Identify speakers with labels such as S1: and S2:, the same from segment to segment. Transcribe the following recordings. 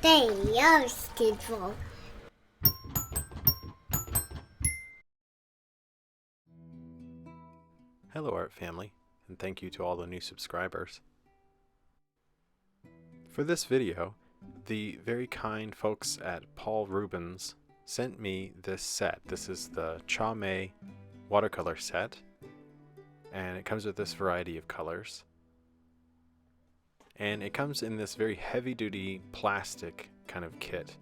S1: They are schedule.
S2: Hello art family, and thank you to all the new subscribers. For this video, the very kind folks at Paul Ruebens sent me this set. This is the Quaomei watercolor set, and it comes with this variety of colors. And it comes in this very heavy-duty plastic kind of kit.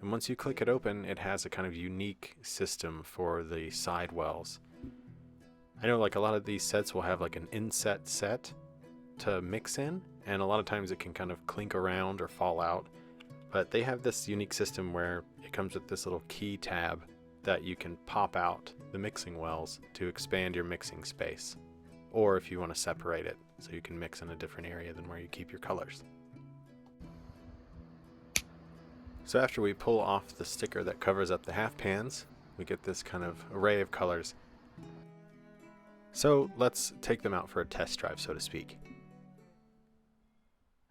S2: And once you click it open, it has a kind of unique system for the side wells. I know like a lot of these sets will have like an inset set to mix in, and a lot of times it can kind of clink around or fall out. But they have this unique system where it comes with this little key tab that you can pop out the mixing wells to expand your mixing space. Or if you want to separate it so you can mix in a different area than where you keep your colors. So after we pull off the sticker that covers up the half pans, we get this kind of array of colors. So let's take them out for a test drive, so to speak.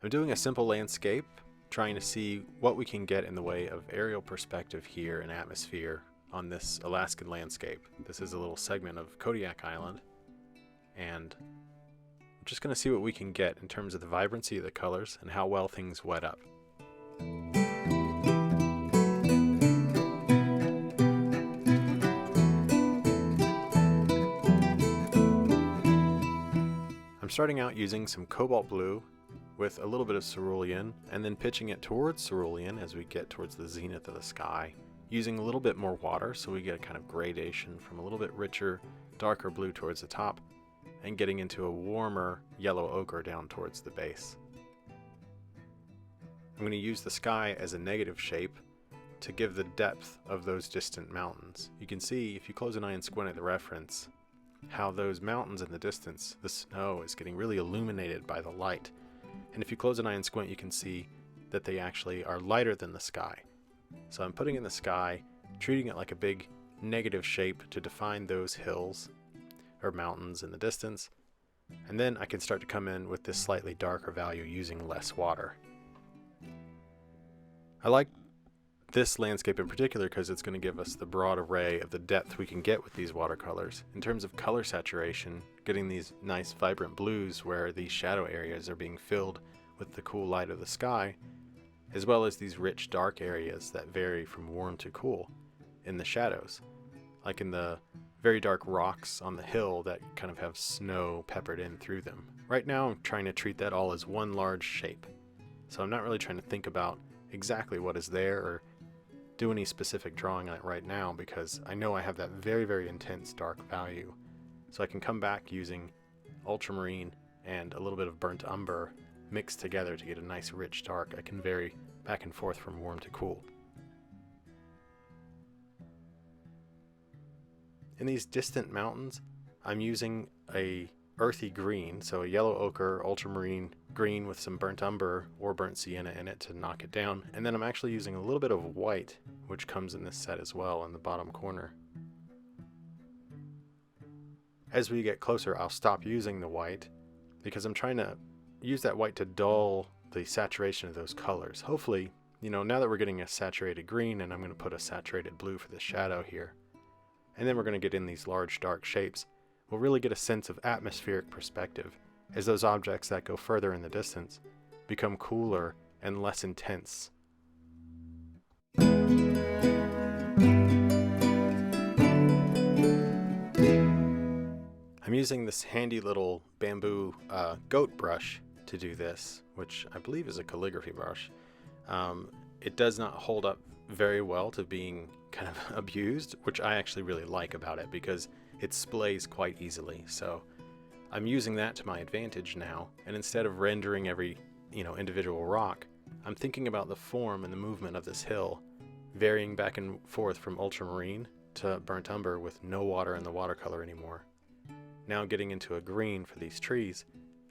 S2: I'm doing a simple landscape, trying to see what we can get in the way of aerial perspective here and atmosphere on this Alaskan landscape. This is a little segment of Kodiak Island, and I'm just going to see what we can get in terms of the vibrancy of the colors and how well things wet up. I'm starting out using some cobalt blue with a little bit of cerulean, and then pitching it towards cerulean as we get towards the zenith of the sky, using a little bit more water so we get a kind of gradation from a little bit richer, darker blue towards the top, and getting into a warmer yellow ochre down towards the base. I'm going to use the sky as a negative shape to give the depth of those distant mountains. You can see, if you close an eye and squint at the reference, how those mountains in the distance, the snow is getting really illuminated by the light. And if you close an eye and squint, you can see that they actually are lighter than the sky. So I'm putting in the sky, treating it like a big negative shape to define those hills or mountains in the distance. And then I can start to come in with this slightly darker value using less water. I like this landscape in particular because it's going to give us the broad array of the depth we can get with these watercolors. In terms of color saturation, getting these nice vibrant blues where these shadow areas are being filled with the cool light of the sky, as well as these rich dark areas that vary from warm to cool in the shadows, like in the very dark rocks on the hill that kind of have snow peppered in through them. Right now I'm trying to treat that all as one large shape, so I'm not really trying to think about exactly what is there or do any specific drawing on it right now, because I know I have that very, very intense dark value. So I can come back using ultramarine and a little bit of burnt umber mixed together to get a nice rich dark. I can vary back and forth from warm to cool. In these distant mountains, I'm using a earthy green, so a yellow ochre, ultramarine green with some burnt umber or burnt sienna in it to knock it down. And then I'm actually using a little bit of white, which comes in this set as well in the bottom corner. As we get closer, I'll stop using the white because I'm trying to use that white to dull the saturation of those colors. Hopefully, now that we're getting a saturated green, and I'm going to put a saturated blue for the shadow here, and then we're going to get in these large dark shapes, we'll really get a sense of atmospheric perspective as those objects that go further in the distance become cooler and less intense. I'm using this handy little bamboo goat brush to do this, which I believe is a calligraphy brush. It does not hold up very well to being kind of abused, which I actually really like about it because it splays quite easily. So I'm using that to my advantage now, and instead of rendering every individual rock, I'm thinking about the form and the movement of this hill, varying back and forth from ultramarine to burnt umber with no water in the watercolor anymore. Now getting into a green for these trees,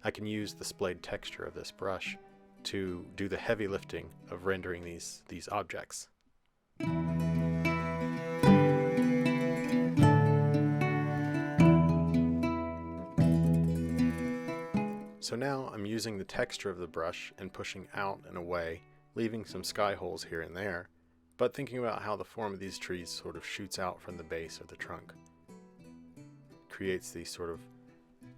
S2: I can use the splayed texture of this brush to do the heavy lifting of rendering these objects. So now I'm using the texture of the brush and pushing out and away leaving some sky holes here and there, but thinking about how the form of these trees sort of shoots out from the base of the trunk. Creates these sort of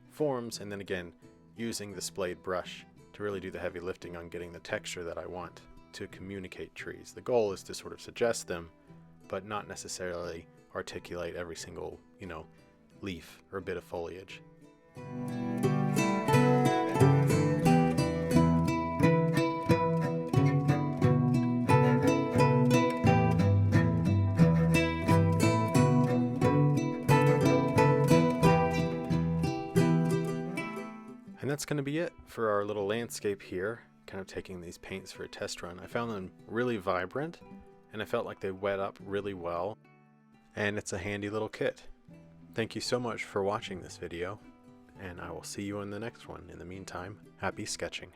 S2: forms, and then again, using the splayed brush to really do the heavy lifting on getting the texture that I want to communicate trees. The goal is to sort of suggest them, but not necessarily articulate every single, leaf or bit of foliage. And that's going to be it for our little landscape here, kind of taking these paints for a test run. I found them really vibrant, and I felt like they wet up really well, and it's a handy little kit. Thank you so much for watching this video, and I will see you in the next one. In the meantime, happy sketching.